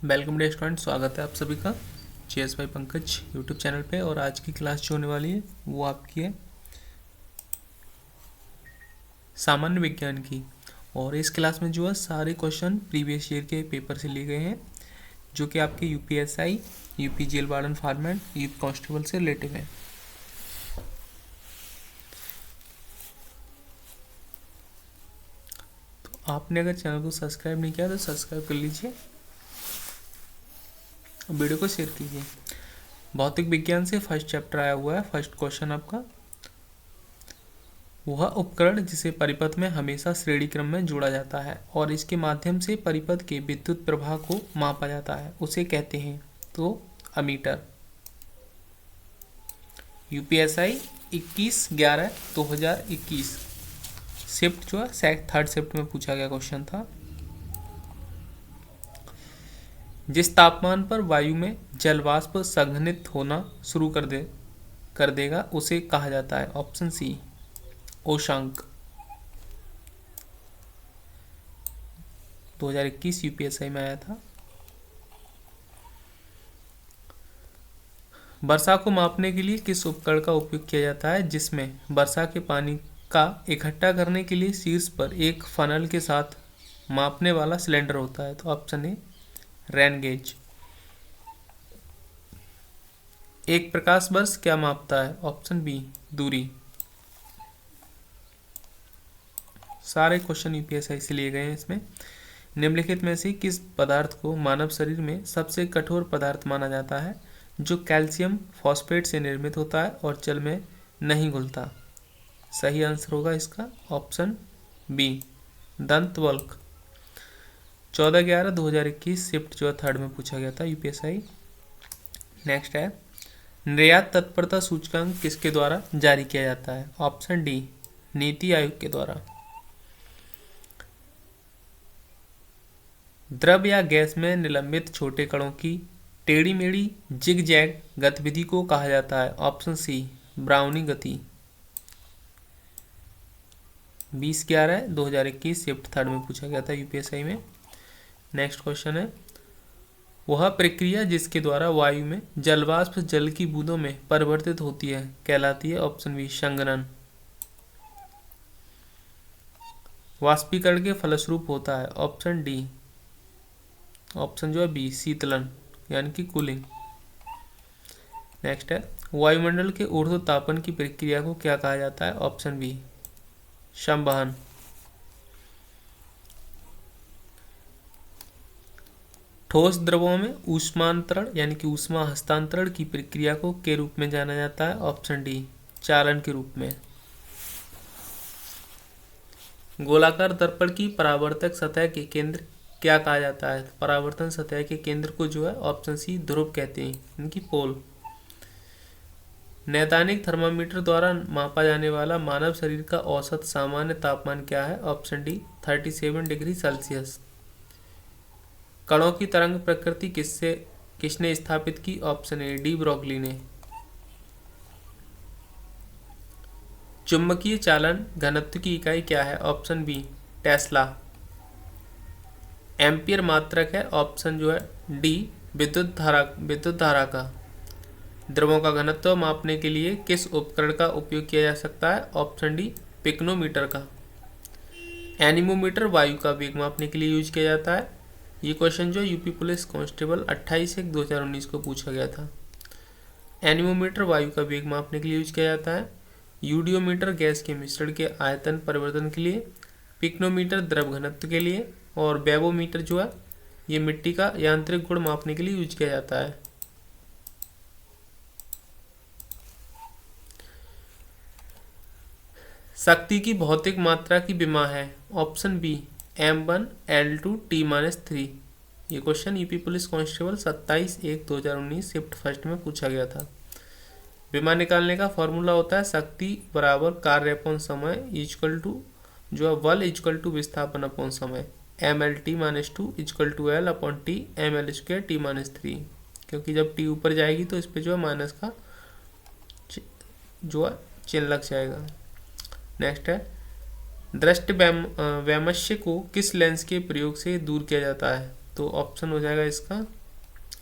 Welcome day student, स्वागत है आप सभी का चेस भाई पंकज यूट्यूब चैनल पे। और आज की क्लास जो होने वाली है वो आपकी है सामान्य विज्ञान की। और इस क्लास में जो है सारे क्वेश्चन प्रीवियस ईयर के पेपर से लिए गए हैं, जो कि आपके UPSI, UP jail warden format, youth constable से रिलेटिव हैं। तो आपने अगर चैनल को सब्सक्राइब नहीं किया तो सब्सक्राइब कर लीजिए, वीडियो को शेयर कीजिए। भौतिक विज्ञान से फर्स्ट चैप्टर आया हुआ है। फर्स्ट क्वेश्चन आपका, वह उपकरण जिसे परिपथ में हमेशा श्रेणी क्रम में जोड़ा जाता है और इसके माध्यम से परिपथ के विद्युत प्रवाह को मापा जाता है, उसे कहते हैं तो अमीटर। यूपीएसआई 21/11/2021 शिफ्ट जो है थर्ड शिफ्ट में पूछा गया क्वेश्चन था। जिस तापमान पर वायु में जलवाष्प संघनित होना शुरू कर देगा उसे कहा जाता है, ऑप्शन सी ओशांक। 2021 यूपीएसआई में आया था। वर्षा को मापने के लिए किस उपकरण का उपयोग किया जाता है जिसमें वर्षा के पानी का इकट्ठा करने के लिए शीर्ष पर एक फनल के साथ मापने वाला सिलेंडर होता है, तो ऑप्शन ए रेन गेज। एक प्रकाश वर्ष क्या मापता है, ऑप्शन बी दूरी। सारे क्वेश्चन यूपीएसआई से लिए गए हैं। इसमें निम्नलिखित में से किस पदार्थ को मानव शरीर में सबसे कठोर पदार्थ माना जाता है जो कैल्शियम फॉस्फेट से निर्मित होता है और जल में नहीं घुलता? सही आंसर होगा इसका ऑप्शन बी दंत वल्क। 14/11/2021 शिफ्ट जो है थर्ड में पूछा गया था यूपीएसआई। नेक्स्ट है, निर्यात तत्परता सूचकांक किसके द्वारा जारी किया जाता है? ऑप्शन डी नीति आयोग के द्वारा। द्रव या गैस में निलंबित छोटे कणों की टेढ़ी मेढ़ी जिग जैग गतिविधि को कहा जाता है, ऑप्शन सी ब्राउनी गति। 20/11/2021 शिफ्ट थर्ड में पूछा गया था यूपीएसआई में। नेक्स्ट क्वेश्चन है, वह प्रक्रिया जिसके द्वारा वायु में जलवाष्प जल की बूंदों में परिवर्तित होती है कहलाती है, ऑप्शन बी संघनन। वाष्पीकरण के फलस्वरूप होता है, ऑप्शन डी ऑप्शन जो है बी शीतलन यानी कि कूलिंग। नेक्स्ट है, वायुमंडल के ऊर्ध्वतापन की प्रक्रिया को क्या कहा जाता है? ऑप्शन बी संवहन। ठोस द्रवों में ऊष्मांतरण यानी कि ऊष्मा हस्तांतरण की प्रक्रिया को के रूप में जाना जाता है, ऑप्शन डी चालन के रूप में। गोलाकार दर्पण की परावर्तक सतह के केंद्र क्या कहा जाता है? परावर्तन सतह के केंद्र को जो है ऑप्शन सी ध्रुव कहते हैं, इनकी पोल। नैदानिक थर्मामीटर द्वारा मापा जाने वाला मानव शरीर का औसत सामान्य तापमान क्या है? Option D 37 degree Celsius. कणों की तरंग प्रकृति किसने स्थापित की? ऑप्शन ए डी ब्रोगली ने। चुंबकीय चालन घनत्व की इकाई क्या है? Option B Tesla. एम्पियर मात्रक है, ऑप्शन जो है डी विद्युत धारा का। द्रवों का घनत्व मापने के लिए किस उपकरण का उपयोग किया जा सकता है? ऑप्शन डी पिक्नोमीटर का। एनीमोमीटर वायु का वेग मापने के लिए यूज किया जाता है। ये क्वेश्चन जो यूपी पुलिस कांस्टेबल 28/1/2019 को पूछा गया था। एनीमोमीटर वायु का वेग मापने के लिए यूज किया जाता है। यूडियोमीटर गैस के मिश्रण के आयतन परिवर्तन के लिए। पिक्नोमीटर द्रव घनत्व के लिए। और बैवोमीटर जो है ये मिट्टी का यांत्रिक गुण मापने के लिए यूज किया जाता है। शक्ति की भौतिक मात्रा की विमा है, option B m1 l2 t-3। ये question UP police constable 27/1/2019 shift first में पूछा गया था। विमा निकालने का फॉर्मूला होता है शक्ति बराबर कार्य अपॉन समय इक्वल टू जो है बल इक्वल टू विस्थापन अपॉन समय। mlt-2 equal to l upon T ml² t-3, क्योंकि जब t ऊपर जाएगी तो इस पर जो है माइनस का जो है चिन्ह लग जाएगा। नेक्स्ट है, दृष्टि वैमनस्य को किस लेंस के प्रयोग से दूर किया जाता है? तो ऑप्शन हो जाएगा इसका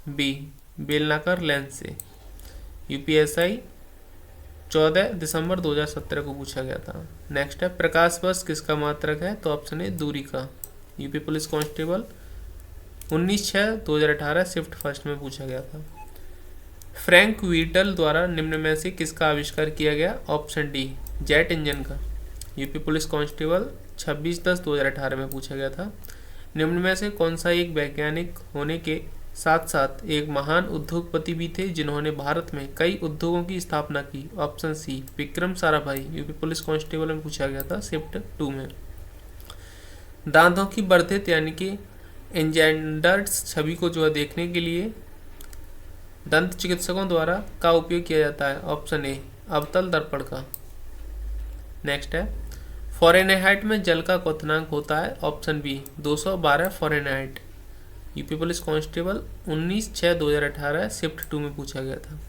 बी, बेलनाकार लेंस से। यूपीएसआई 14 दिसंबर 2017 को पूछा गया था। नेक्स्ट है, प्रकाश वर्ष किसका मात्रक है? तो ऑप्शन ए दूरी का। UP police constable 19/6/2018 shift first में पूछा गया था। फ्रैंक व्हीटल द्वारा निम्न में से किसका आविष्कार किया गया? ऑप्शन डी, जेट इंजन का। यूपी पुलिस कांस्टेबल 26/10/2018 में पूछा गया था। निम्न में से कौन सा एक वैज्ञानिक होने के साथ साथ एक महान उद्योगपति भी थे जिन्होंने भारत में कई उद्योगों की स्थापना की? Option C, Vikram Sarabhai. UP police constable में पूछा गया था शिफ्ट 2 में। दांतों की वर्धित यानी कि एंजेंडर्ड छवि को जो है देखने के लिए दंत चिकित्सकों द्वारा का उपयोग किया जाता है? ऑप्शन ए, अवतल दर्पण का। नेक्स्ट है, फ़ारेनहाइट में जल का क्वथनांक होता है? Option B, 212 Fahrenheit. UP police constable 19/6/2018 shift 2 में पूछा गया था।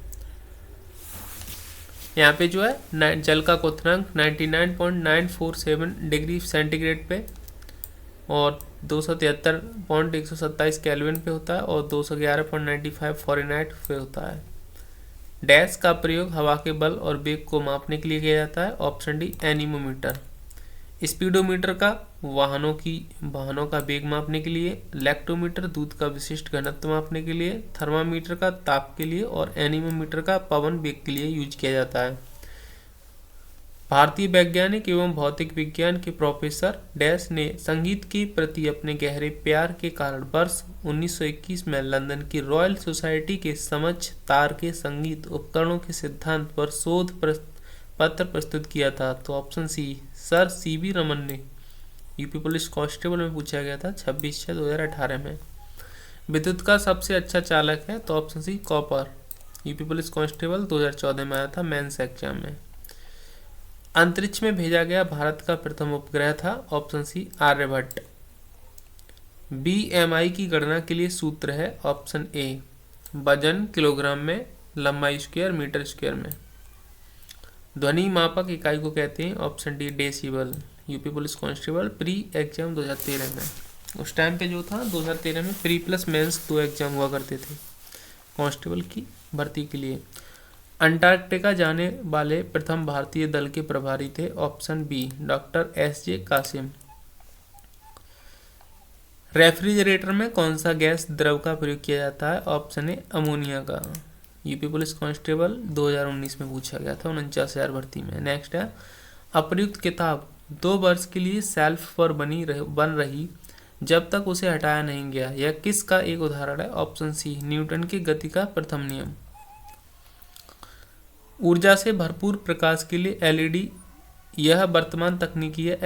यहाँ पे जो है जल का क्वथनांक 99.947 डिग्री सेंटीग्रेड पे और 273.127 केल्विन पे होता है और 211.95 फ़ारेनहाइट पे होता है। डैश का प्रयोग हवा के बल और वेग को मापने के लिए किया जाता है? Option D, anemometer. स्पीडोमीटर का वाहनों का वेग मापने के लिए, लैक्टोमीटर दूध का विशिष्ट घनत्व मापने के लिए, थर्मामीटर का ताप के लिए और एनीमोमीटर का पवन वेग के लिए यूज किया जाता है। भारतीय वैज्ञानिक एवं भौतिक विज्ञान के प्रोफेसर डैश ने संगीत के प्रति अपने गहरे प्यार के कारण वर्ष 1921 में लंदन की रॉयल सोसाइटी के समक्ष तार के संगीत उपकरणों के सिद्धांत पर शोध पत्र प्रस्तुत किया था? तो option C, sir C V Raman ने। यूपी पुलिस कांस्टेबल में पूछा गया था 26/6/2018 में। विद्युत का सबसे अच्छा चालक है? तो option C, copper. UP police constable 2014 में आया था मेंस एग्जाम में। अंतरिक्ष में भेजा गया भारत का प्रथम उपग्रह था? ऑप्शन सी, आर्यभट्ट। बीएमआई की गणना के लिए सूत्र है? ऑप्शन ए, वजन किलोग्राम में, लंबाई स्क्वायर मीटर स्क्वायर में। ध्वनि मापक इकाई को कहते हैं? Option D, decibel. UP police constable pre exam 2013 में। उस टाइम पे जो था 2013 में प्री प्लस मेंस 2 एग्जाम हुआ करते थे कांस्टेबल की भर्ती के लिए। अंटार्कटिका जाने वाले प्रथम भारतीय दल के प्रभारी थे? Option B, doctor S J. Qasim. Refrigerator में कौन सा गैस द्रव का प्रयोग किया जाता है? ऑप्शन ए, अमोनिया का। यूपी पुलिस कांस्टेबल 2019 में पूछा गया था 49,000 भर्ती में। नेक्स्ट है, अप्रयुक्त किताब 2 वर्ष के लिए शेल्फ पर बन रही जब तक उसे हटाया नहीं गया, यह किसका एक उदाहरण है? ऑप्शन सी, न्यूटन की गति का प्रथम नियम। ऊर्जा से भरपूर प्रकाश के लिए एलईडी, यह वर्तमान तकनीकी है।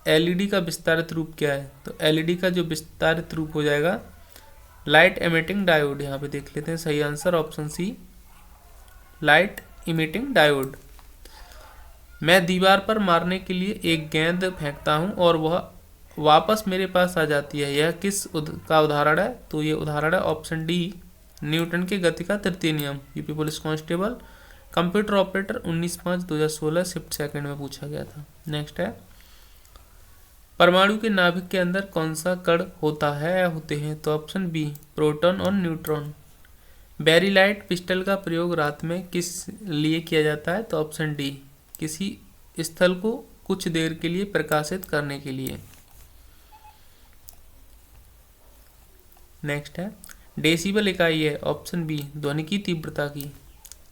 एलईडी का विस्तारित रूप क्या है? तो एलईडी का जो विस्तारित रूप हो जाएगा लाइट एमिटिंग डायोड। यहाँ पे देख लेते हैं सही answer, option C, light emitting diode. मैं दीवार पर मारने के लिए एक गेंद फेंकता हूँ और वह वापस मेरे पास आ जाती है, यह किस का उदाहरण है? तो ये उदाहरण है ऑप्शन डी, न्यूटन के गति का तृतीय नियम। UP police constable computer operator 19/5/2016 shift second में पूछा गया था। नेक्स्ट है, परमाणु के नाभिक के अंदर कौन सा कण होता है या होते हैं? तो ऑप्शन बी, प्रोटॉन और न्यूट्रॉन। बैरिलाइट पिस्टल का प्रयोग रात में किस लिए किया जाता है? तो ऑप्शन डी, किसी स्थल को कुछ देर के लिए प्रकाशित करने के लिए। नेक्स्ट है, डेसिबल इकाई है? ऑप्शन बी, ध्वनि की तीव्रता की।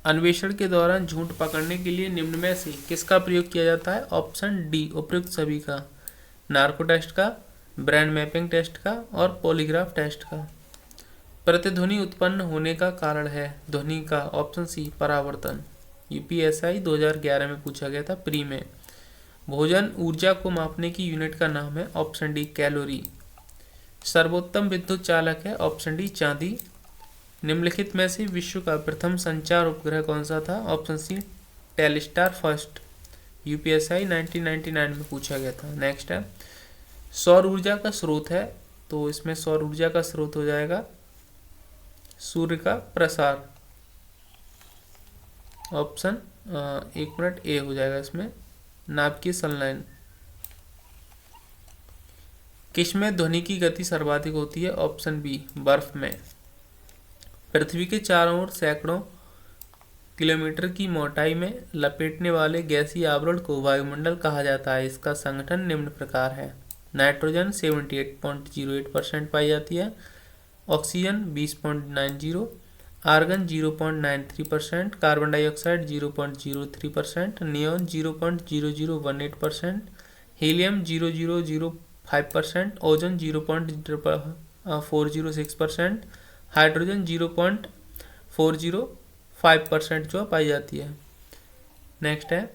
अन्वेषण के दौरान झूठ पकड़ने के लिए निम्न में से किसका प्रयोग किया जाता है? ऑप्शन डी, उपयुक्त सभी का। नार्को टेस्ट का, ब्रेन मैपिंग टेस्ट का और पॉलीग्राफ टेस्ट का। प्रतिध्वनि उत्पन्न होने का कारण है ध्वनि का? ऑप्शन सी, परावर्तन। यूपीएसआई 2011 में पूछा गया था प्री में। भोजन ऊर्जा को मापने की यूनिट का नाम है? Option D, calorie. सर्वोत्तम विद्युत चालक है? ऑप्शन डी, चांदी। निम्नलिखित में से विश्व का प्रथम संचार उपग्रह कौन सा था? Option C, Telstar first. UPSI 1999 में पूछा गया था। नेक्स्ट है, सौर ऊर्जा का स्रोत है? तो इसमें सौर ऊर्जा का स्रोत हो जाएगा सूर्य का प्रसार। ऑप्शन 1 मिनट ए हो जाएगा इसमें, नाभिकीय संलयन। किसमें ध्वनि की गति सर्वाधिक होती है? ऑप्शन बी, बर्फ में। पृथ्वी के चारों ओर सैकड़ों किलोमीटर की मोटाई में लपेटने वाले गैसीय आवरण को वायुमंडल कहा जाता है। इसका संगठन निम्न प्रकार है। नाइट्रोजन 78.08% पाई जाती है, oxygen 20.90, argon 0.93%, carbon dioxide 0.03%, neon 0.0018%, helium 0.005%, ozone 0.406%, hydrogen 0.405% जो पाई जाती है। नेक्स्ट है,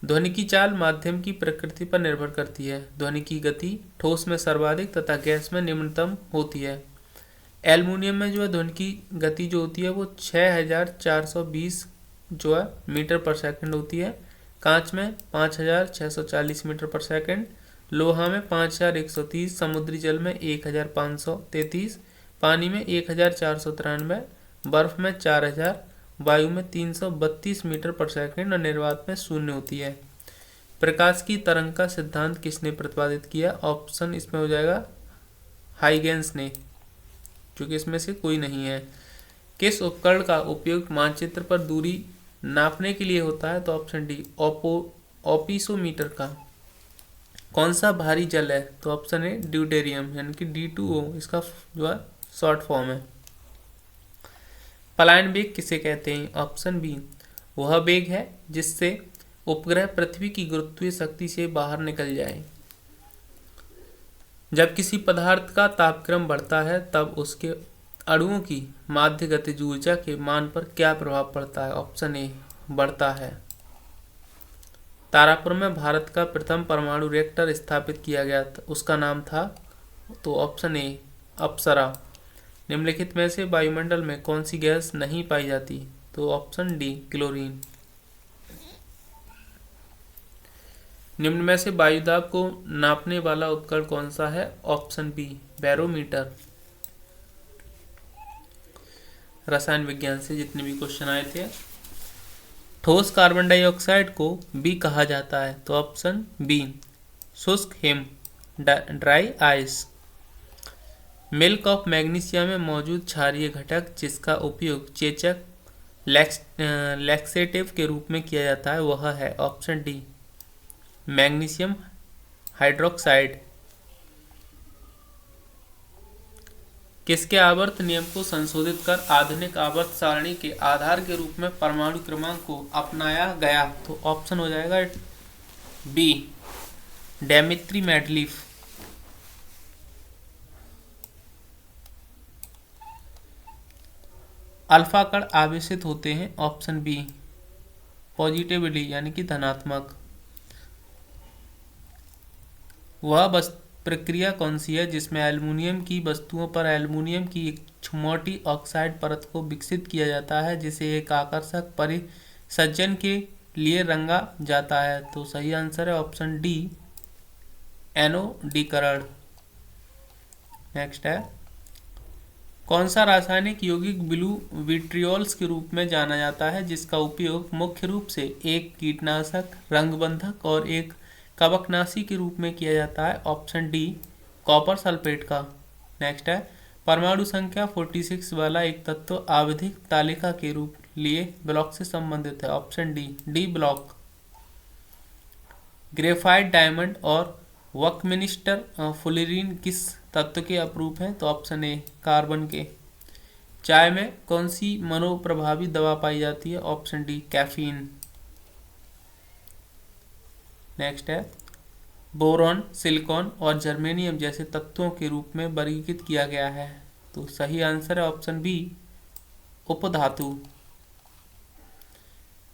ध्वनि की चाल माध्यम की प्रकृति पर निर्भर करती है। ध्वनि की गति ठोस में सर्वाधिक तथा गैस में निम्नतम होती है। एल्युमिनियम में जो है ध्वनि की गति जो होती है वो 6420 जो है मीटर पर सेकंड होती है। कांच में 5640 मीटर पर सेकंड, लोहा में 5130, समुद्री जल में 1533, पानी में 1493, बर्फ में 4000, वायु में 332 मीटर पर सेकंड और निर्वात में 0 होती है। प्रकाश की तरंग का सिद्धांत किसने प्रतिपादित किया? ऑप्शन इसमें हो जाएगा हाइगेंस ने, क्योंकि इसमें से कोई नहीं है। किस उपकरण का उपयोग मानचित्र पर दूरी नापने के लिए होता है? तो ऑप्शन डी, ऑपिसोमीटर का। कौन सा भारी जल है? तो ऑप्शन ए, ड्यूटेरियम, यानी कि D2O इसका जो है शॉर्ट फॉर्म है। पलायन वेग किसे कहते हैं? ऑप्शन बी, वह वेग है जिससे उपग्रह पृथ्वी की गुरुत्वीय शक्ति से बाहर निकल जाए। जब किसी पदार्थ का तापक्रम बढ़ता है तब उसके अणुओं की माध्य गतिज ऊर्जा के मान पर क्या प्रभाव पड़ता है? ऑप्शन ए, बढ़ता है। तारापुर में भारत का प्रथम परमाणु रिएक्टर स्थापित किया गया था, उसका नाम था? तो ऑप्शन ए, अप्सरा। निम्नलिखित में से वायुमंडल में कौन सी गैस नहीं पाई जाती? तो ऑप्शन डी, क्लोरीन। निम्न में से वायुदाब को नापने वाला उपकरण कौन सा है? Option B, barometer. रसायन विज्ञान से जितने भी क्वेश्चन आए थे। ठोस कार्बन डाइऑक्साइड को बी कहा जाता है, तो ऑप्शन बी, शुष्क him, dry ice. Milk of magnesia में मौजूद क्षारीय घटक जिसका उपयोग चेचक लैक्सेटिव के रूप में किया जाता है वह है? Option D, magnesium hydroxide. किसके आवर्त नियम को संशोधित कर आधुनिक आवर्त सारणी के आधार के रूप में परमाणु क्रमांक को अपनाया गया? तो ऑप्शन हो जाएगा बी, डेमित्री मेंडलीफ। अल्फा कण आवेशित होते हैं? ऑप्शन बी, पॉजिटिवली, यानी कि धनात्मक। वह प्रक्रिया कौन सी है जिसमें एल्युमिनियम की वस्तुओं पर एल्युमिनियम की एक मोटी ऑक्साइड परत को विकसित किया जाता है जिसे एक आकर्षक परिसंचन के लिए रंगा जाता है? तो सही आंसर है ऑप्शन डी, एनोडीकरण। नेक्स्ट है, कौन सा रासायनिक यौगिक ब्लू विट्रियोल्स के रूप में जाना जाता है जिसका उपयोग मुख्य रूप से एक कीटनाशक, रंगबंधक और एक कवकनाशी के रूप में किया जाता है? ऑप्शन डी, कॉपर सल्फेट का। नेक्स्ट है, परमाणु संख्या 46 वाला एक तत्व आवधिक तालिका के रूप लिए ब्लॉक से संबंधित है? Option D, D block. Graphite, diamond और वकमिनिस्टर फुलेरीन किस तत्व के अपरूप हैं? तो ऑप्शन ए, कार्बन के। चाय में कौन सी मनोप्रभावी दवा पाई जाती है? Option D, caffeine. नेक्स्ट है, बोरॉन, सिलिकॉन और जर्मेनियम जैसे तत्वों के रूप में वर्गीकृत किया गया है? तो सही आंसर है ऑप्शन बी, उपधातु।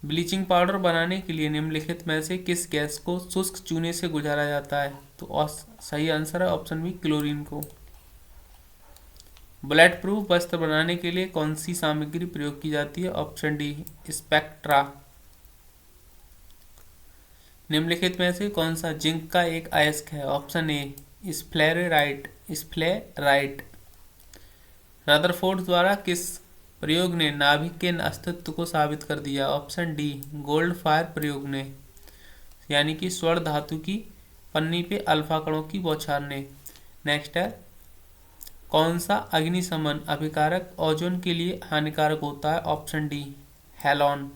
ब्लीचिंग पाउडर बनाने के लिए निम्नलिखित में से किस गैस को शुष्क चूने से गुजारा जाता है? तो सही आंसर है ऑप्शन बी, क्लोरीन को। बुलेट प्रूफ वस्त्र बनाने के लिए कौन सी सामग्री प्रयोग की जाती है? Option D, spectra. निम्नलिखित में से कौन सा जिंक का एक अयस्क है? ऑप्शन ए, स्फ्लेराइट। रदरफोर्ड द्वारा किस प्रयोग ने नाभिक के अस्तित्व को साबित कर दिया? ऑप्शन डी, गोल्ड फायर प्रयोग ने, यानी कि स्वर्ण धातु की पन्नी पे अल्फा कणों की बौछारने। नेक्स्ट है, कौन सा अग्निशमन अभिकारक ओजोन के लिए हानिकारक होता है? Option D, halon.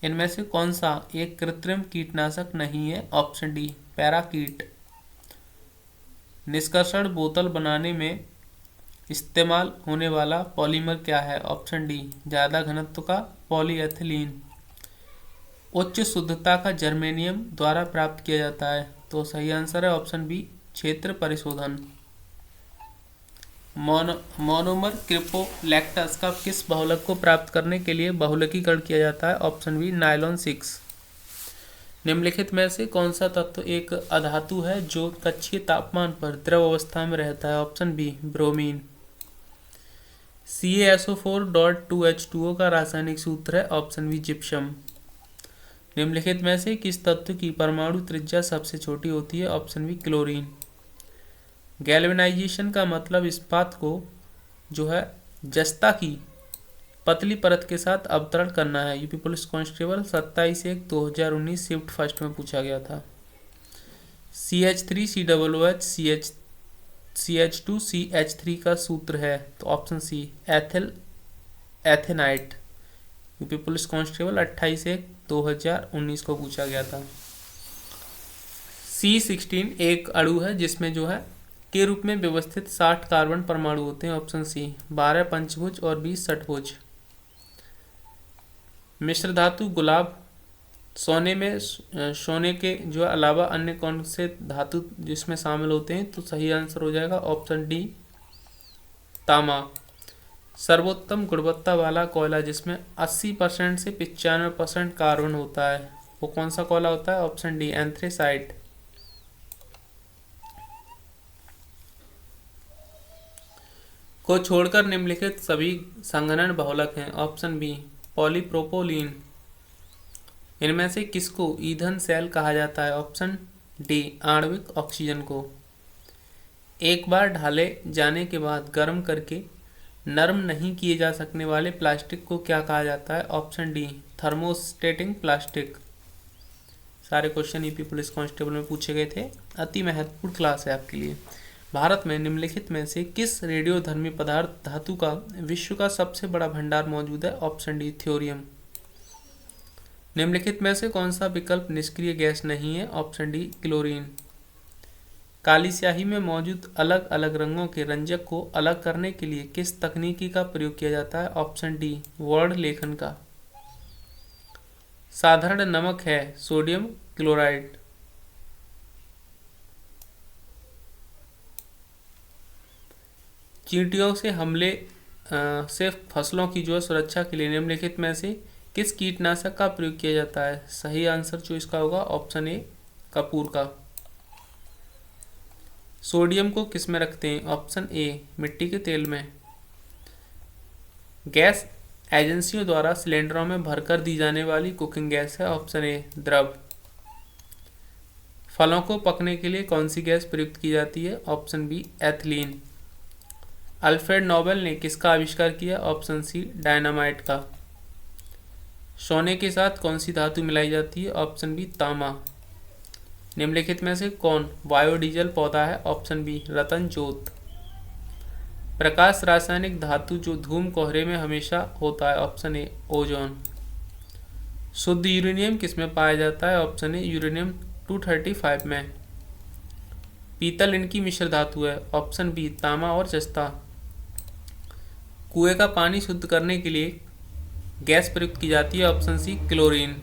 इनमें से कौन सा एक कृत्रिम कीटनाशक नहीं है? Option D, parakeet. निष्कर्षण बोतल बनाने में इस्तेमाल होने वाला पॉलीमर क्या है? ऑप्शन डी, ज्यादा घनत्व का पॉलीएथिलीन। उच्च शुद्धता का जर्मेनियम द्वारा प्राप्त किया जाता है, तो सही आंसर है ऑप्शन बी, क्षेत्र परिशोधन। मोनोमर क्रिप्टोलैक्टस का किस बहुलक को प्राप्त करने के लिए बहुलकीकरण किया जाता है? Option B, nylon 6। निम्नलिखित में से कौन सा तत्व एक अधातु है जो कक्षीय तापमान पर द्रव अवस्था में रहता है? Option B, bromine. CaSO4.2H2O का रासायनिक सूत्र है? Option B, gypsum. निम्नलिखित में से किस तत्व की परमाणु त्रिज्या सबसे छोटी होती है? Option B, chlorine. गैल्वेनाइजेशन का मतलब इस्पात को जो है जस्ता की पतली परत के साथ अवतरण करना है। UP police constable 27/1/2019 shift first में पूछा गया था। CH3COOH CH2CH3 का सूत्र है, तो ऑप्शन सी, एथेनाइट। यूपी पुलिस कांस्टेबल 28/1/2019 को पूछा गया था। C16 एक अणु है जिसमें जो है के रूप में व्यवस्थित 60 कार्बन परमाणु होते हैं। ऑप्शन सी, 12 पंचभुज और 20 षटभुज। मिश्र धातु गुलाब सोने के जो अलावा अन्य कौन से धातु जिसमें शामिल होते हैं? तो सही आंसर हो जाएगा ऑप्शन डी, तांबा। सर्वोत्तम गुणवत्ता वाला कोयला जिसमें 80% से 95% कार्बन होता है, वो कौन सा कोयला होता है? Option D, anthracite. को छोड़कर निम्नलिखित सभी संघनन बहुलक हैं। Option B, polypropylene. इनमें से किसको ईंधन सेल कहा जाता है? ऑप्शन डी, आणविक ऑक्सीजन को। एक बार ढाले जाने के बाद गर्म करके नरम नहीं किए जा सकने वाले प्लास्टिक को क्या कहा जाता है? Option D, thermosetting plastic. सारे क्वेश्चन यूपी पुलिस कांस्टेबल में पूछे गए थे, अति महत्वपूर्ण क्लास है आपके लिए। भारत में निम्नलिखित में से किस रेडियोधर्मी पदार्थ धातु का विश्व का सबसे बड़ा भंडार मौजूद है? Option D, thorium. निम्नलिखित में से कौन सा विकल्प निष्क्रिय गैस नहीं है? Option D, chlorine. काली स्याही में मौजूद अलग अलग रंगों के रंजक को अलग करने के लिए किस तकनीकी का प्रयोग किया जाता है? ऑप्शन डी, वर्ण लेखन का। साधारण नमक है सोडियम क्लोराइड। चींटियों से हमले से फसलों की जो है सुरक्षा के लिए निम्नलिखित में से किस कीटनाशक का प्रयोग किया जाता है? सही आंसर जो इसका होगा ऑप्शन ए, कपूर का। सोडियम को किस में रखते हैं? ऑप्शन ए, मिट्टी के तेल में। गैस एजेंसियों द्वारा सिलेंडरों में भरकर दी जाने वाली कुकिंग गैस है? ऑप्शन ए, द्रव। फलों को पकने के लिए कौन सी गैस प्रयुक्त की जाती है? Option B, ethylene. Alfred Nobel ने किसका आविष्कार किया? ऑप्शन सी, डायनामाइट का। सोने के साथ कौन सी धातु मिलाई जाती है? ऑप्शन बी, तांबा। निम्नलिखित में से कौन बायोडीजल पौधा है? ऑप्शन बी, रतन जोत। प्रकाश रासायनिक धातु जो धूम कोहरे में हमेशा होता है? ऑप्शन ए, ओजोन। शुद्ध यूरेनियम किसमें पाया जाता है? ऑप्शन ए, यूरेनियम 235 में। पीतल इनकी मिश्र धातु है? ऑप्शन बी, तांबा और जस्ता। कुएं का पानी शुद्ध करने के लिए गैस प्रयुक्त की जाती है? ऑप्शन सी, क्लोरीन।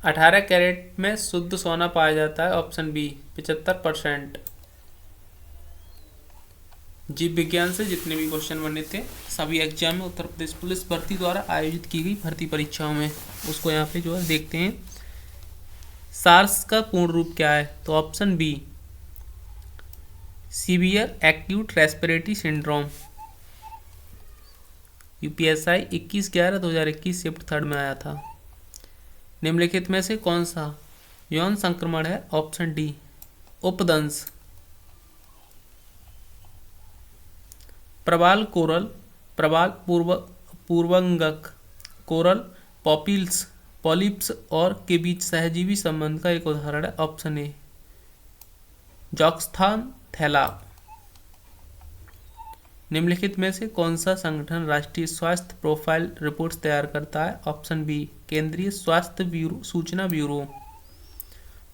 18 कैरेट में शुद्ध सोना पाया जाता है? Option B, 75%। जीव विज्ञान से जितने भी क्वेश्चन बने थे सभी एग्जाम में उत्तर प्रदेश पुलिस भर्ती द्वारा आयोजित की गई भर्ती परीक्षाओं में, उसको यहाँ पे जो है देखते हैं। सार्स का पूर्ण रूप क्या है? तो option B, severe acute respiratory syndrome. UPSI 21/11/2021 shift third में आया था। निम्नलिखित में से कौन सा यौन संक्रमण है? ऑप्शन डी, उपदंश। प्रबाल कोरल, प्रबाल पूर्वंगक, कोरल पॉपिल्स पॉलिप्स और के बीच सहजीवी संबंध का एक उदाहरण है ऑप्शन ए जॉक्स्थान थैला। निम्नलिखित में से कौन सा संगठन राष्ट्रीय स्वास्थ्य प्रोफाइल रिपोर्ट्स तैयार करता है? ऑप्शन बी केंद्रीय स्वास्थ्य ब्यूरो सूचना ब्यूरो।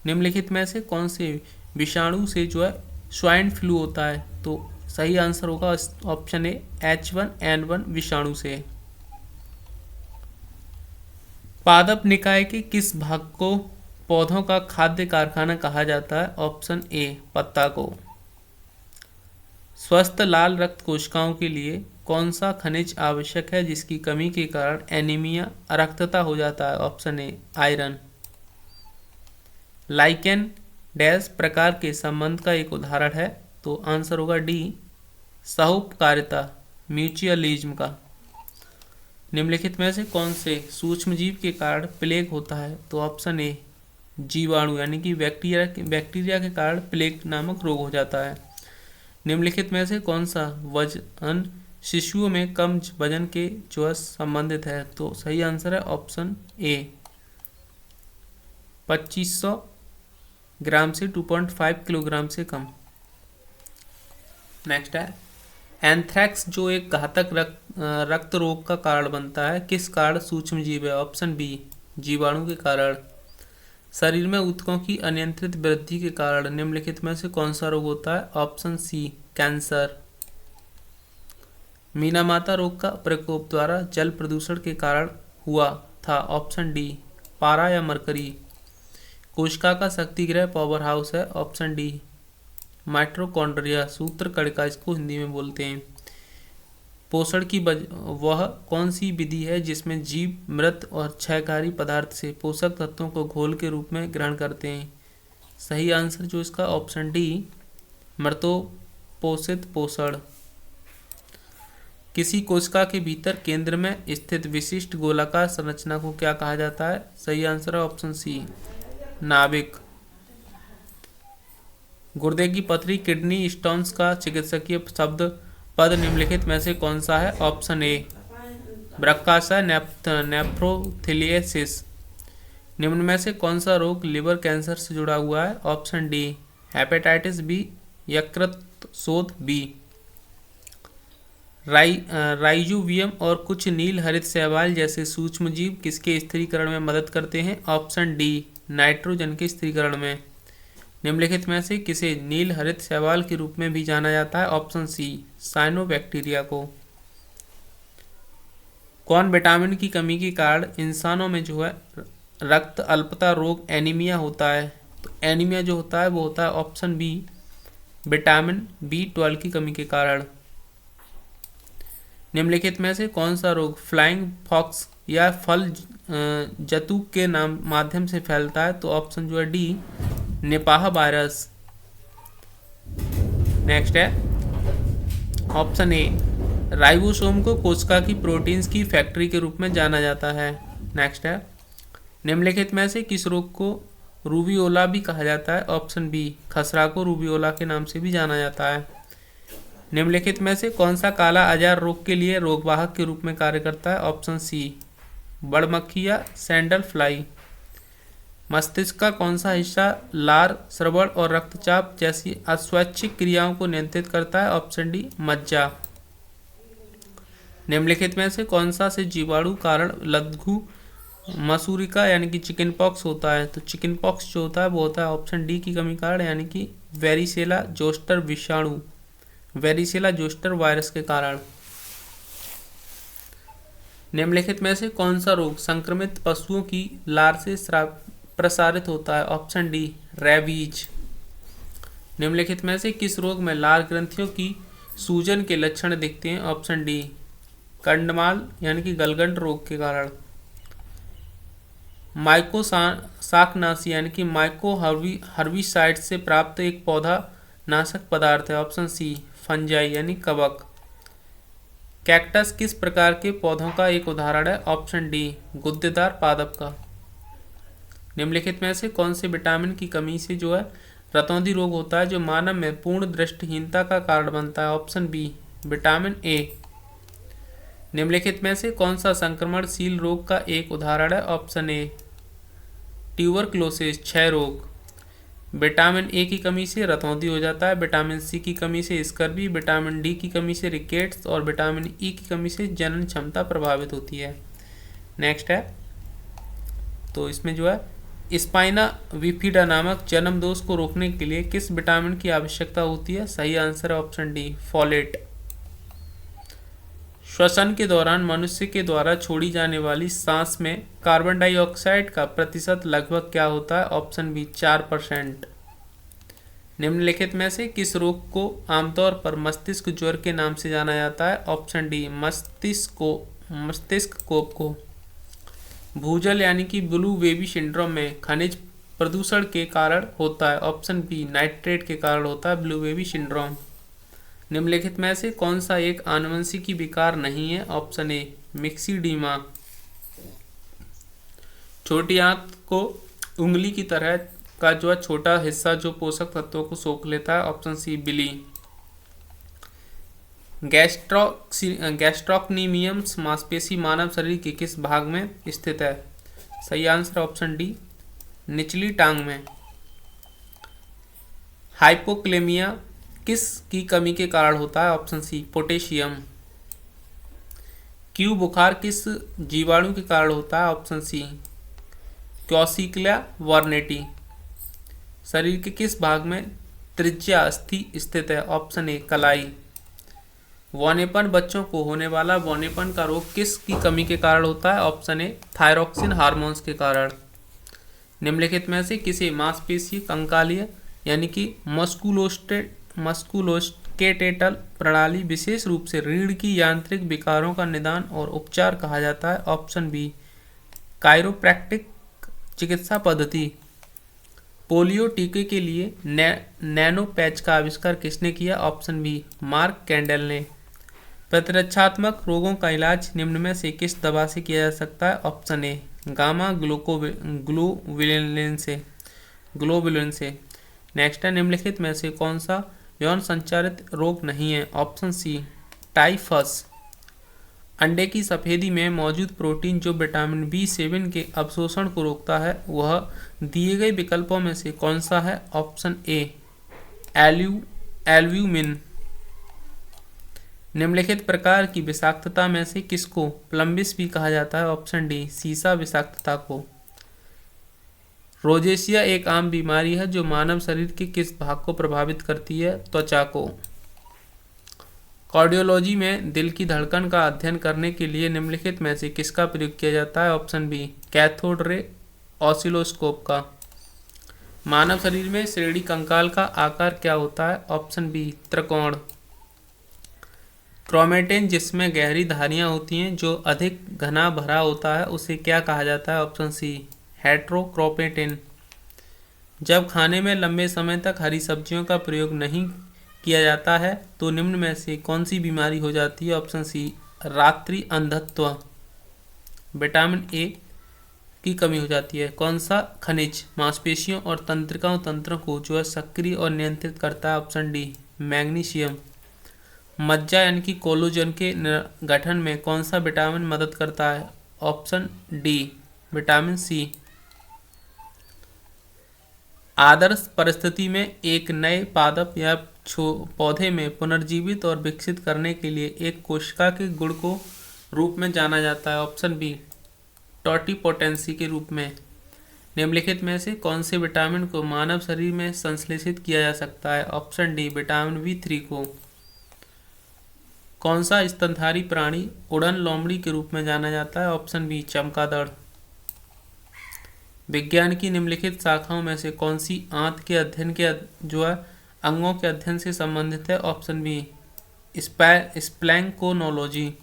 निम्नलिखित में से कौन से विषाणु से जो है स्वाइन फ्लू होता है? तो सही आंसर होगा ऑप्शन ए H1N1 विषाणु से। पादप निकाय के किस भाग को पौधों का खाद्य कारखाना कहा जाता है? ऑप्शन ए पत्ता को। स्वस्थ लाल रक्त कोशिकाओं के लिए कौन सा खनिज आवश्यक है जिसकी कमी के कारण एनीमिया अरक्तता हो जाता है? ऑप्शन ए आयरन। लाइकेन डैश प्रकार के संबंध का एक उदाहरण है? तो आंसर होगा डी सहोपकारिता म्यूचुअलिज्म का। निम्नलिखित में से कौन से सूक्ष्मजीव के कारण प्लेग होता है? तो ऑप्शन ए जीवाणु यानी कि बैक्टीरिया के कारण प्लेग नामक रोग हो जाता है। निम्नलिखित में से कौन सा वजन शिशुओं में कम वजन के जो है संबंधित है? तो सही आंसर है ऑप्शन ए 2500 ग्राम से 2.5 किलोग्राम से कम। नेक्स्ट है एंथ्रैक्स जो एक घातक रक्त रोग का कारण बनता है, किस कारण सूक्ष्मजीव है? ऑप्शन बी जीवाणु के कारण। शरीर में ऊतकों की अनियंत्रित वृद्धि के कारण निम्नलिखित में से कौन सा रोग होता है? ऑप्शन सी कैंसर। मीनामाता रोग का प्रकोप द्वारा जल प्रदूषण के कारण हुआ था? ऑप्शन डी पारा या मरकरी। कोशिका का शक्तिगृह पावर हाउस है? ऑप्शन डी माइटोकॉन्ड्रिया सूत्र कणिका इसको हिंदी में बोलते हैं। पोषण की वह कौन सी विधि है जिसमें जीव मृत और क्षयकारी पदार्थ से पोषक तत्वों को घोल के रूप में ग्रहण करते हैं? सही आंसर जो इसका ऑप्शन डी मृतोपोषित पोषण। किसी कोशिका के भीतर केंद्र में स्थित विशिष्ट गोलाकार संरचना को क्या कहा जाता है? सही आंसर है ऑप्शन सी नाभिक। गुर्दे की पथरी किडनी स्टोन्स का चिकित्सकीय शब्द पद निम्नलिखित में से कौन सा है? ऑप्शन ए ब्रक्काशय नेफ्रोथिलियसिस। निम्न में से कौन सा रोग लिवर कैंसर से जुड़ा हुआ है? ऑप्शन डी हेपेटाइटिस बी यकृत शोथ बी। राइजोबियम और कुछ नील हरित शैवाल जैसे सूक्ष्मजीव किसके स्थिरीकरण में मदद करते हैं? ऑप्शन डी नाइट्रोजन के स्थिरीकरण में। निम्नलिखित में से किसे नील हरित शैवाल के रूप में भी जाना जाता है? ऑप्शन सी साइनोबैक्टीरिया को। कौन विटामिन की कमी के कारण इंसानों में जो है रक्त अल्पता रोग एनीमिया होता है? तो एनीमिया जो होता है वो होता है ऑप्शन बी विटामिन B12 की कमी के कारण। निम्नलिखित में से कौन सा रोग फ्लाइंग फॉक्स या फल जतुक के माध्यम से फैलता है? तो ऑप्शन जो है डी निपाह वायरस। नेक्स्ट है ऑप्शन ए राइबोसोम को कोशिका की प्रोटीन्स की फैक्ट्री के रूप में जाना जाता है। नेक्स्ट है निम्नलिखित में से किस रोग को रूबियोला भी कहा जाता है? ऑप्शन बी खसरा को रूबियोला के नाम से भी जाना जाता है। निम्नलिखित में से कौन सा काला आजार रोग के लिए रोगवाहक के रूप में कार्य करता है? ऑप्शन सी बड़मक्खी या सैंडल फ्लाई। मस्तिष्क का कौन सा हिस्सा लार श्रवण और रक्तचाप जैसी अस्वैच्छिक क्रियाओं को नियंत्रित करता है? ऑप्शन डी मज्जा। निम्नलिखित में से कौन सा से जीवाणु कारण लघु मसूरिका यानी कि चिकन पॉक्स होता है? तो चिकन पॉक्स जो होता है वो होता है ऑप्शन डी की कमी कारण यानी कि वेरिसेला जोस्टर विषाणु वेरिसेला जोस्टर वायरस के कारण। निम्नलिखित में से कौन सा रोग संक्रमित पशुओं की लार से प्रसारित होता है? Option D rabies. निम्नलिखित में से किस रोग में लार ग्रंथियों की सूजन के लक्षण दिखते हैं? ऑप्शन डी कंडमाल यानी कि गलगंड रोग के कारण। माइकोसाकनासी यानी कि माइको हर्बिसाइड से प्राप्त एक पौधा नाशक पदार्थ है? ऑप्शन सी फंजाई यानी कवक। कैक्टस किस प्रकार के पौधों का एक उदाहरण है? ऑप्शन डी गुद्देदार पादप का। निम्नलिखित में से कौन से विटामिन की कमी से जो है रतौंधी रोग होता है जो मानव में पूर्ण दृष्टिहीनता का कारण बनता है? Option B vitamin A. निम्नलिखित में से कौन सा संक्रमणशील रोग का एक उदाहरण है? ऑप्शन ए ट्यूबरक्लोसिस, क्षय रोग। विटामिन ए की कमी से रतौंधी हो जाता है, विटामिन सी की कमी से स्कर्वी, विटामिन डी की कमी से रिकेट्स और विटामिन ई की कमी से जनन क्षमता प्रभावित होती है। नेक्स्ट है, तो इसमें जो है स्पाइना विफिडा नामक जन्म दोष को रोकने के लिए किस विटामिन की आवश्यकता होती है? सही आंसर है ऑप्शन डी, फोलेट। श्वसन के दौरान मनुष्य के द्वारा छोड़ी जाने वाली सांस में कार्बन डाइऑक्साइड का प्रतिशत लगभग क्या होता है? Option B 4%। निम्नलिखित में से किस रोग को आमतौर पर मस्तिष्क ज्वर के नाम से जाना जाता है? ऑप्शन डी मस्तिष्क कोप को। भूजल यानी कि ब्लू बेबी सिंड्रोम में खनिज प्रदूषण के कारण होता है। ऑप्शन बी नाइट्रेट के कारण होता है ब्लू बेबी सिंड्रोम। निम्नलिखित में से कौन सा एक आनुवंशिकी विकार नहीं है? Option A myxoedema. छोटी आंत को उंगली की तरह का जो है छोटा हिस्सा जो पोषक तत्वों को सोख लेता है। ऑप्शन सी बिली। गैस्ट्रोक्नीमियम्स मांसपेशी मानव शरीर के किस भाग में स्थित है? सही आंसर ऑप्शन डी निचली टांग में। हाइपोक्लेमिया किस की कमी के कारण होता है? Option C potassium. क्यू बुखार किस जीवाणु के कारण होता है? ऑप्शन सी क्योसिकलिया वर्नेटी। शरीर के किस भाग में त्रिज्या अस्थि स्थित है? ऑप्शन ए कलाई। बौनेपन बच्चों को होने वाला बौनेपन का रोग किस की कमी के कारण होता है? ऑप्शन ए थायरॉक्सिन हार्मोन्स के कारण। निम्नलिखित में से किसी मांसपेशी कंकालीय यानी कि मस्कुलोस्केलेटल प्रणाली विशेष रूप से रीढ़ की यांत्रिक विकारों का निदान और उपचार कहा जाता है? ऑप्शन बी कायरोप्रैक्टिक चिकित्सा पद्धति। पोलियो टीके के लिए नैनो पैच का आविष्कार किसने किया? ऑप्शन बी मार्क कैंडेल ने। प्रतिरक्षात्मक रोगों का इलाज निम्न में से किस दवा से किया जा सकता है? ऑप्शन ए गामा ग्लोबुलिन से। नेक्स्ट है, निम्नलिखित में से कौन सा यौन संचारित रोग नहीं है? Option C typhus. अंडे की सफेदी में मौजूद प्रोटीन जो विटामिन B7 के अवशोषण को रोकता है वह दिए गए विकल्पों में से कौन सा है? ऑप्शन ए एल्ब्यूमिन। निम्नलिखित प्रकार की विषाक्तता में से किसको प्लम्बिस भी कहा जाता है? ऑप्शन डी सीसा विषाक्तता को। रोजेशिया एक आम बीमारी है जो मानव शरीर के किस भाग को प्रभावित करती है? त्वचा को। कार्डियोलॉजी में दिल की धड़कन का अध्ययन करने के लिए निम्नलिखित में से किसका प्रयोग किया जाता है? Option B cathode ray oscilloscope का। मानव शरीर में श्रेणी कंकाल का आकार क्या होता है? ऑप्शन बी त्रिकोण। क्रोमेटिन जिसमें गहरी धारियां होती हैं जो अधिक घना भरा होता है उसे क्या कहा जाता है? Option C heterochromatin. जब खाने में लंबे समय तक हरी सब्जियों का प्रयोग नहीं किया जाता है तो निम्न में से कौन सी बीमारी हो जाती है? ऑप्शन सी रात्रि अंधत्व। विटामिन ए की कमी हो जाती है। कौन सा खनिज मांसपेशियों और तंत्रों को जो है सक्रिय और नियंत्रित करता है? Option D magnesium. मज्जा यानी कि कोलेजन के गठन में कौन सा विटामिन मदद करता है? Option D vitamin C. आदर्श परिस्थिति में एक नए पादप या पौधे में पुनर्जीवित और विकसित करने के लिए एक कोशिका के गुण को रूप में जाना जाता है? ऑप्शन बी टोटिपोटेंसी के रूप में। निम्नलिखित में से कौन से विटामिन को मानव शरीर में संश्लेषित किया जा सकता है? ऑप्शन डी विटामिन B3 को। कौन सा स्तनधारी प्राणी उड़न लोमड़ी के रूप में जाना जाता है? ऑप्शन बी चमगादड़। विज्ञान की निम्नलिखित शाखाओं में से कौन सी आंत के अध्ययन के जो है अंगों के अध्ययन से संबंधित है? Option B splanchnology.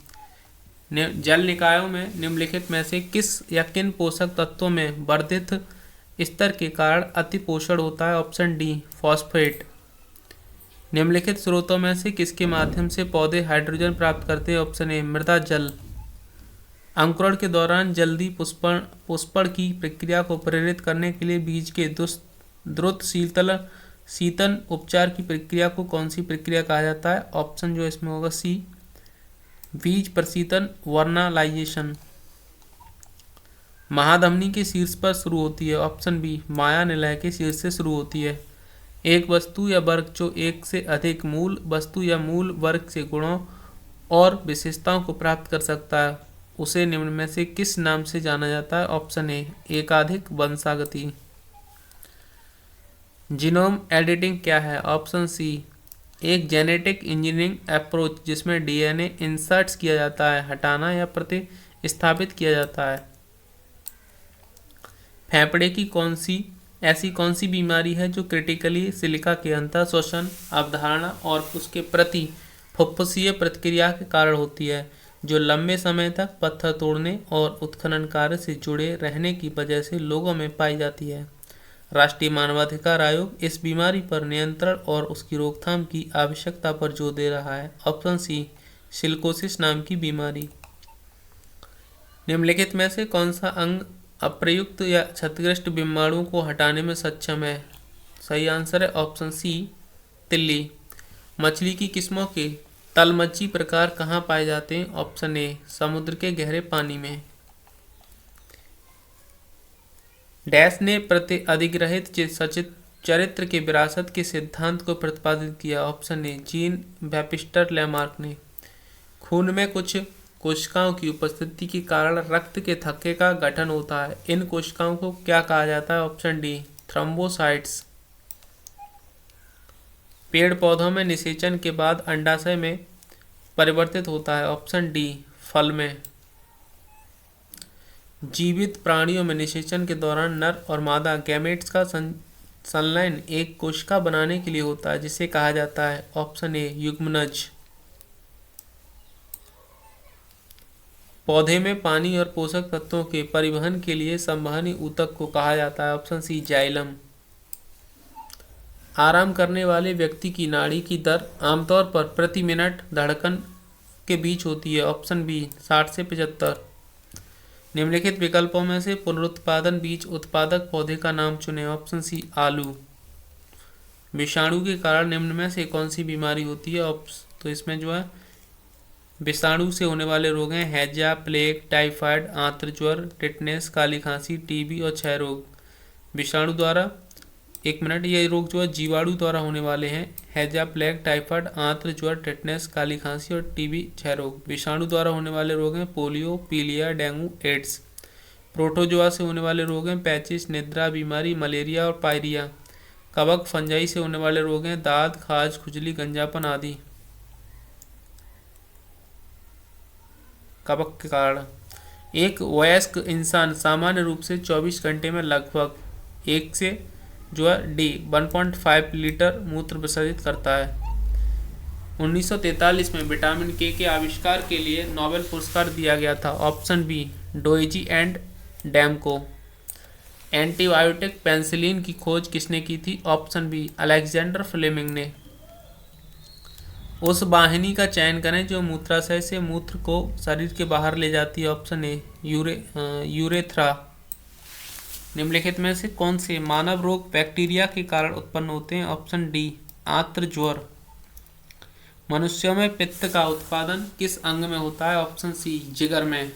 जल निकायों में निम्नलिखित में से किस या किन पोषक तत्वों में वर्धित स्तर के कारण अतिपोषण होता है? Option D phosphate. निम्नलिखित स्रोतों में से किसके माध्यम से पौधे हाइड्रोजन प्राप्त करते हैं? ऑप्शन ए मृदा जल। अंकुरण के दौरान जल्दी पुष्पण की प्रक्रिया को प्रेरित करने के लिए बीज के द्रुत शीतन उपचार की प्रक्रिया को कौन सी प्रक्रिया कहा जाता है? ऑप्शन जो इसमें होगा सी बीज प्रशीतन वर्नालाइजेशन। महाधमनी के शीर्ष पर शुरू होती है। ऑप्शन बी माया निलय के शीर्ष से शुरू होती है। एक वस्तु या वर्ग जो एक से अधिक मूल वस्तु या मूल वर्ग से गुणों और विशेषताओं को प्राप्त कर सकता है उसे निम्न में से किस नाम से जाना जाता है? ऑप्शन ए एकाधिक वंशागति। जीनोम एडिटिंग क्या है? ऑप्शन सी एक जेनेटिक इंजीनियरिंग अप्रोच जिसमें डीएनए इंसर्ट्स किया जाता है, हटाना या प्रतिस्थापित किया जाता है। फेफड़े की ऐसी कौन सी बीमारी है जो क्रिटिकली सिलिका के अंतर श्वसन अवधारणा और उसके प्रति फुफ्फुसीय प्रतिक्रिया के कारण होती है, जो लंबे समय तक पत्थर तोड़ने और उत्खनन कार्य से जुड़े रहने की वजह से लोगों में पाई जाती है। राष्ट्रीय मानवाधिकार आयोग इस बीमारी पर नियंत्रण और उसकी रोकथाम की आवश्यकता पर जोर दे रहा है। ऑप्शन सी सिलिकोसिस नाम की बीमारी। निम्नलिखित में से कौन सा अंग अप्रयुक्त या क्षतिग्रस्त बीमाणुओं को हटाने में सक्षम है? सही आंसर है ऑप्शन सी तिल्ली। मछली की किस्मों के तलमज्जी प्रकार कहाँ पाए जाते हैं? ऑप्शन ए समुद्र के गहरे पानी में। डैश ने प्रति अधिग्रहित सचित चरित्र के विरासत के सिद्धांत को प्रतिपादित किया। Option A Jean Baptiste Lamarck ने। खून में कुछ कोशिकाओं की उपस्थिति के कारण रक्त के थक्के का गठन होता है, इन कोशिकाओं को क्या कहा जाता है? Option D thrombocytes. पेड़ पौधों में निषेचन के बाद अंडाशय में परिवर्तित होता है। ऑप्शन डी फल में। जीवित प्राणियों में निषेचन के दौरान नर और मादा गैमेट्स का संलयन एक कोशिका बनाने के लिए होता है, जिसे कहा जाता है? ऑप्शन ए युग्मनज। पौधे में पानी और पोषक तत्वों के परिवहन के लिए संवहनी ऊतक को कहा जाता है? Option C xylem. आराम करने वाले व्यक्ति की नाड़ी की दर आमतौर पर प्रति मिनट धड़कन के बीच होती है। ऑप्शन बी 60 से 75। निम्नलिखित विकल्पों में से पुनरुत्पादन बीज उत्पादक पौधे का नाम चुनें। ऑप्शन सी आलू। विषाणु के कारण निम्न में से कौन सी बीमारी होती है? तो इसमें जो है विषाणु से होने वाले रोग हैं हैजा, प्लेग, टाइफाइड, आंत्र ज्वर, टिटनेस, काली खांसी, टीबी और क्षय रोग। विषाणु द्वारा ये रोग जो है जीवाणु द्वारा होने वाले हैं। हैजा, प्लेग, टाइफाइड, आंत्र ज्वर, टिटनेस, काली खांसी और टीबी क्षय रोग। विषाणु द्वारा होने वाले रोग हैं पोलियो, पीलिया, डेंगू, एड्स। प्रोटोजोआ से होने वाले रोग हैं पैचिस, निद्रा बीमारी, मलेरिया और पायरिया। कवक फंजाई से होने वाले रोग हैं दाद, खाज, खुजली, गंजापन आदि। कवक के कारण एक वयस्क इंसान सामान्य रूप से 24 घंटे में लगभग 1 से 1.5 लीटर मूत्र विसर्जित करता है। 1943 में विटामिन के आविष्कार के लिए नोबेल पुरस्कार दिया गया था। ऑप्शन बी डोइजी एंड डैमको। एंटीबायोटिक पेनिसिलिन की खोज किसने की थी? ऑप्शन बी अलेक्जेंडर फ्लेमिंग ने। उस वाहिनी का चयन करें जो मूत्राशय से मूत्र को शरीर के बाहर ले जाती है। ऑप्शन ए यूरेथ्रा। निम्नलिखित में से कौन से मानव रोग बैक्टीरिया के कारण उत्पन्न होते हैं? ऑप्शन डी आंत्र ज्वर। मनुष्यों में पित्त का उत्पादन किस अंग में होता है? ऑप्शन सी जिगर में।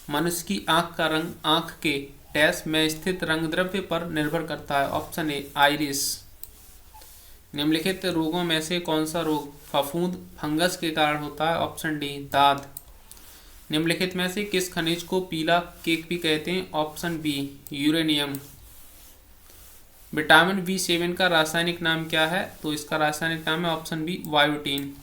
मनुष्य की आंख का रंग आंख के डैश में स्थित रंग द्रव्य पर निर्भर करता है। ऑप्शन ए आइरिस। निम्नलिखित रोगों में से कौन सा रोग फफूंद फंगस के कारण होता है? ऑप्शन डी दाद। निम्नलिखित में से किस खनिज को पीला केक भी कहते हैं? Option B uranium. Vitamin B7 का रासायनिक नाम क्या है? तो इसका रासायनिक नाम है ऑप्शन बी बायोटीन।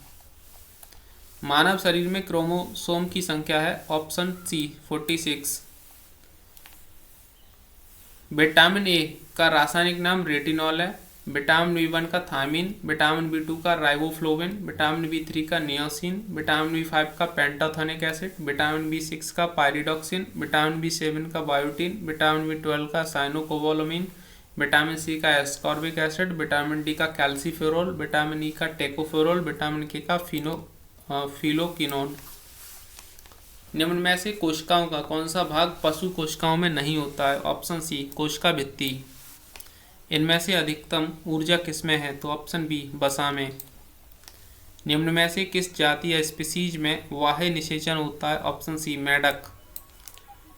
मानव शरीर में क्रोमोसोम की संख्या है? Option C 46। विटामिन ए का रासायनिक नाम रेटिनॉल है। विटामिन B1 का थायमिन, विटामिन B2 का राइबोफ्लोविन, विटामिन B3 का नियोसिन, विटामिन B5 का पेंटाथोनिक एसिड, विटामिन B6 का पायरिडॉक्सिन, विटामिन B7 का बायोटीन, विटामिन B12 का साइनोकोबालामिन, विटामिन सी का एस्कॉर्बिक एसिड, विटामिन डी का कैल्सीफेरोल, विटामिन ई का टेकोफेरोल, विटामिन के का फिलोक्विनोन। निम्न में से कोशिकाओं का कौन सा भाग पशु कोशिकाओं में नहीं होता है? ऑप्शन सी कोशिका भित्ति। इनमें से अधिकतम ऊर्जा किसमें है? तो ऑप्शन बी वसा में। निम्न में से किस जाति या स्पीसीज में वाह्य निषेचन होता है? ऑप्शन सी मेंढक।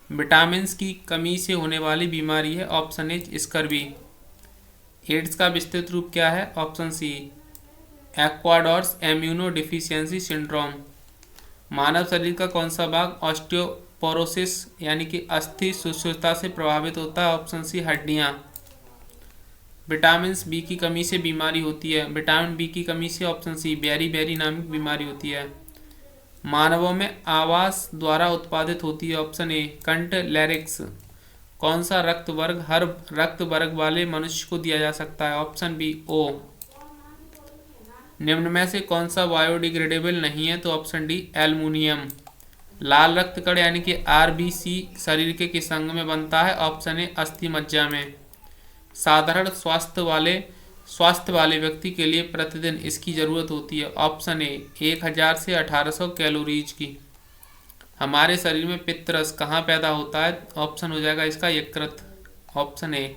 विटामिन की कमी से होने वाली बीमारी है? ऑप्शन ए स्कर्वी। एड्स का विस्तृत रूप क्या है? Option C acquired immuno deficiency syndrome. मानव शरीर का कौन सा भाग ऑस्टियोपोरोसिस यानी कि अस्थि शिथिलता से प्रभावित होता है? ऑप्शन सी हड्डियां। विटामिन बी की कमी से बीमारी होती है? विटामिन बी की कमी से ऑप्शन सी बेरी बेरी नामक बीमारी होती है। मानवों में आवास द्वारा उत्पादित होती है? ऑप्शन ए कंठ लैरिक्स। कौन सा रक्त वर्ग हर रक्त वर्ग वाले मनुष्य को दिया जा सकता है? Option B O. निम्न में से कौन सा बायोडिग्रेडेबल नहीं है? तो ऑप्शन डी एल्युमिनियम। लाल रक्त कण यानी कि आरबीसी शरीर के किस अंग में बनता है? ऑप्शन ए अस्थि मज्जा में। साधारण स्वास्थ्य वाले व्यक्ति के लिए प्रतिदिन इसकी जरूरत होती है? ऑप्शन ए 1000 से 1800 कैलोरीज की। हमारे शरीर में पित्त रस कहाँ पैदा होता है? ऑप्शन हो जाएगा इसका यकृत। ऑप्शन ए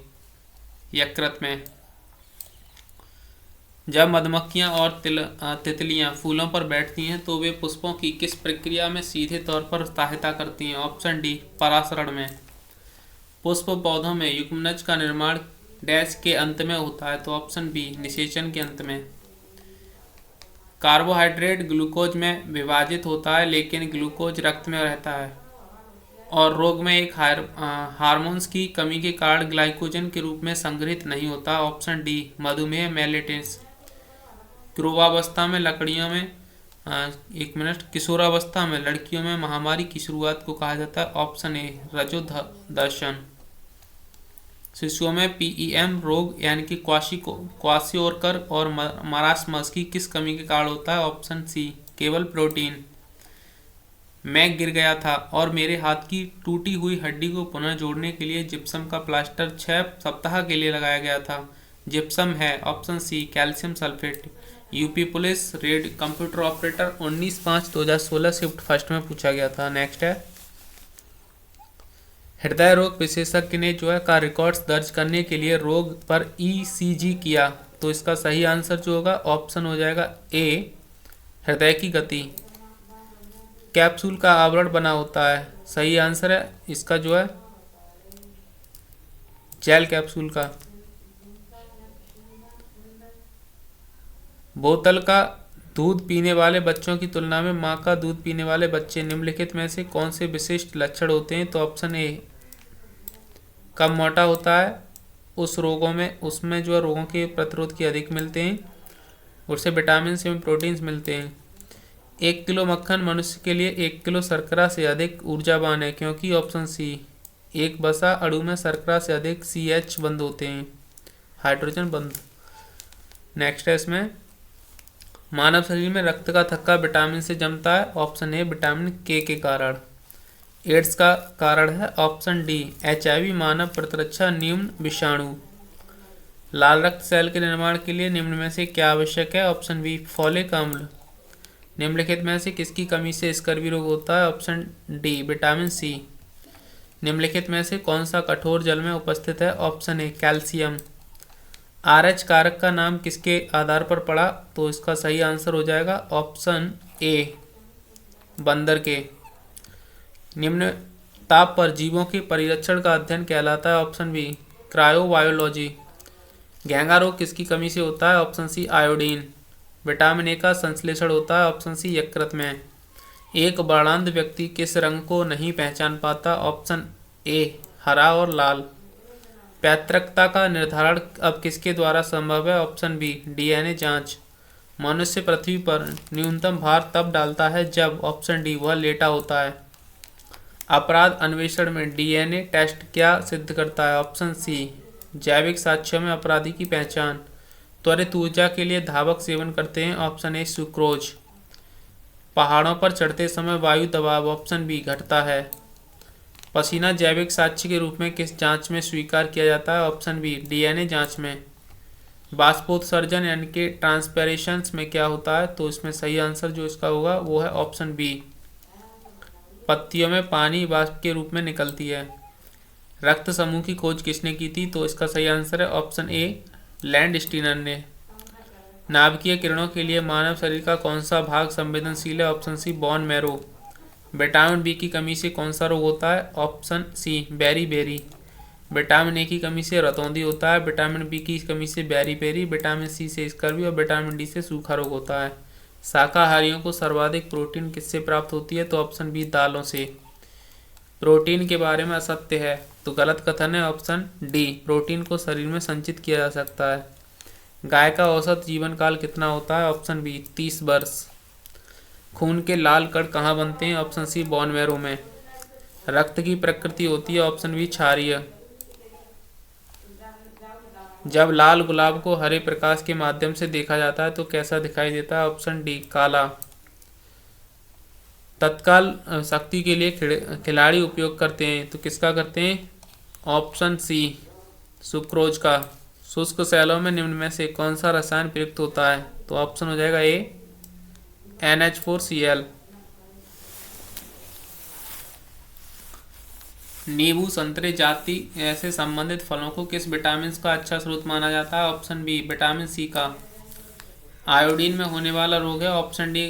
यकृत में। जब मधुमक्खियां और तितलियां फूलों पर बैठती हैं तो वे पुष्पों की किस प्रक्रिया में सीधे तौर पर सहायता करती हैं? ऑप्शन डी परासरण में। पुष्प पौधों में युग्मनज का निर्माण डैश के अंत में होता है? तो ऑप्शन बी निषेचन के अंत में। कार्बोहाइड्रेट ग्लूकोज में विभाजित होता है लेकिन ग्लूकोज रक्त में रहता है और रोग में एक हार्मोन्स की कमी के कारण ग्लाइकोजन के रूप में संग्रहित नहीं होता? ऑप्शन डी मधुमेह मेलेटिस। किशोरावस्था में किशोरावस्था में लड़कियों में महामारी की शुरुआत को कहा जाता है? ऑप्शन ए रजोदर्शन। शिशुओं में पीईएम रोग यानी कि क्वाशियोरकर और मरासमस की किस कमी के कारण होता है? ऑप्शन सी केवल प्रोटीन। मैं गिर गया था और मेरे हाथ की टूटी हुई हड्डी को पुनः जोड़ने के लिए जिप्सम का प्लास्टर 6 सप्ताह के लिए लगाया गया था। जिप्सम है? Option C calcium sulphate. UP police red computer operator 19/5/2016 shift first में पूछा गया था। नेक्स्ट है हृदय रोग विशेषज्ञ ने जो है का रिकॉर्ड्स दर्ज करने के लिए रोग पर ईसीजी किया? तो इसका सही आंसर जो होगा ऑप्शन हो जाएगा ए हृदय की गति। कैप्सूल का आवरण बना होता है? सही आंसर है इसका जो है जेल कैप्सूल का। बोतल का दूध पीने वाले बच्चों की तुलना में मां का दूध पीने वाले बच्चे निम्नलिखित में से कौन से विशिष्ट लक्षण होते हैं? तो ऑप्शन ए कम मोटा होता है। उसमें जो है रोगों के प्रतिरोध की अधिक मिलते हैं। उससे विटामिन एवं प्रोटीन्स मिलते हैं। 1 किलो मक्खन मनुष्य के लिए 1 किलो शर्करा से अधिक ऊर्जावान है क्योंकि? ऑप्शन सी एक वसा अणु में शर्करा से अधिक CH बंद होते हैं, हाइड्रोजन बंद। नेक्स्ट है इसमें मानव शरीर में रक्त का थक्का विटामिन से जमता है? ऑप्शन ए विटामिन के कारण। एड्स का कारण है? ऑप्शन डी HIV मानव प्रतिरक्षा न्यून विषाणु। लाल रक्त सेल के निर्माण के लिए निम्न में से क्या आवश्यक है? ऑप्शन बी फोलिक अम्ल। निम्नलिखित में से किसकी कमी से स्कर्वी रोग होता है? Option D vitamin C. निम्नलिखित में से कौन सा कठोर जल में उपस्थित है? ऑप्शन ए कैल्शियम। RH कारक का नाम किसके आधार पर पड़ा? तो इसका सही आंसर हो जाएगा ऑप्शन ए बंदर के। निम्न ताप पर जीवों के परिरक्षण का अध्ययन कहलाता है? Option B क्रायोबायोलॉजी। घेंगा रोग किसकी कमी से होता है? Option C iodine. Vitamin A का संश्लेषण होता है? ऑप्शन सी यकृत में। एक वर्णांध व्यक्ति किस रंग को नहीं पहचान पाता? ऑप्शन ए हरा और लाल। पैतृकता का निर्धारण अब किसके द्वारा संभव है? ऑप्शन बी DNA जांच। मनुष्य पृथ्वी पर न्यूनतम भार तब डालता है जब? ऑप्शन डी वह लेटा होता है। अपराध अन्वेषण में DNA टेस्ट क्या सिद्ध करता है? ऑप्शन सी जैविक साक्ष्यों में अपराधी की पहचान। त्वरित ऊर्जा के लिए धावक सेवन करते हैं? Option A sucrose. पहाड़ों पर चढ़ते समय वायु दबाव? ऑप्शन बी घटता है। पसीना जैविक साक्ष्य के रूप में किस जांच में स्वीकार किया जाता है? ऑप्शन बी DNA जांच में। बाष्पोत्सर्जन यानी कि ट्रांसपैरेशंस में क्या होता है? तो इसमें सही आंसर जो इसका होगा वो है ऑप्शन बी पत्तियों में पानी वाष्प के रूप में निकलती है। रक्त समूह की खोज किसने की थी? तो इसका सही आंसर है ऑप्शन ए लैंड स्टीनर ने। नाभिकीय किरणों के लिए मानव शरीर का कौन सा भाग संवेदनशील है? Option C bone marrow. Vitamin B की कमी से कौन सा रोग होता है? Option C beri. Vitamin A की कमी से रतौंधी होता है। विटामिन बी की कमी से बेरी। विटामिन सी से स्कर्वी और विटामिन डी से सूखा रोग होता है। शाकाहारियों को सर्वाधिक प्रोटीन किससे प्राप्त होती है? तो ऑप्शन बी दालों से। प्रोटीन के बारे में असत्य है, तो गलत कथन है ऑप्शन डी, प्रोटीन को शरीर में संचित किया जा सकता है। गाय का औसत जीवन काल कितना होता है? ऑप्शन बी 30 वर्ष। खून के लाल कण कहाँ बनते हैं? ऑप्शन सी बोन मैरो में। रक्त की प्रकृति होती है ऑप्शन बी क्षारीय। जब लाल गुलाब को हरे प्रकाश के माध्यम से देखा जाता है तो कैसा दिखाई देता है? ऑप्शन डी काला। तत्काल शक्ति के लिए खिलाड़ी उपयोग करते हैं तो किसका करते हैं? ऑप्शन सी सुक्रोज का। शुष्क सेलों में निम्न में से कौन सा रसायन प्रयुक्त होता है? तो ऑप्शन हो जाएगा ए NH4Cl। नींबू संतरे जाति ऐसे संबंधित फलों को किस विटामिन का अच्छा स्रोत माना जाता है? ऑप्शन बी विटामिन सी का। आयोडीन में होने वाला रोग है ऑप्शन डी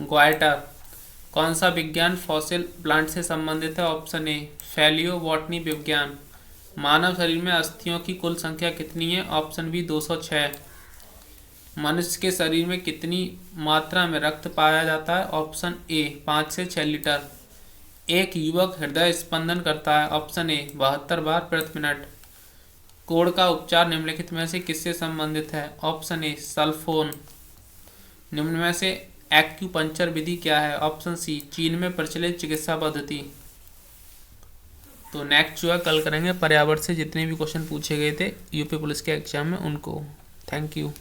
ग्वाइटर। कौन सा विज्ञान फॉसिल प्लांट से संबंधित है? ऑप्शन ए पैलियोबॉटनी विज्ञान। मानव शरीर में अस्थियों की कुल संख्या कितनी है? Option B 206। मनुष्य के शरीर में कितनी मात्रा में रक्त पाया जाता है? ऑप्शन ए 5 से 6 लीटर। एक युवक हृदय स्पंदन करता है? ऑप्शन ए 72 बार प्रति मिनट। कोढ़ का उपचार निम्नलिखित में से किससे संबंधित है? ऑप्शन ए सल्फोन। निम्न में से एक्यूपंक्चर विधि क्या है? ऑप्शन सी चीन में प्रचलित चिकित्सा पद्धति। तो नेक्स्ट जो है कल करेंगे पर्यावरण से जितने भी क्वेश्चन पूछे गए थे यूपी पुलिस के एग्जाम में उनको। Thank you.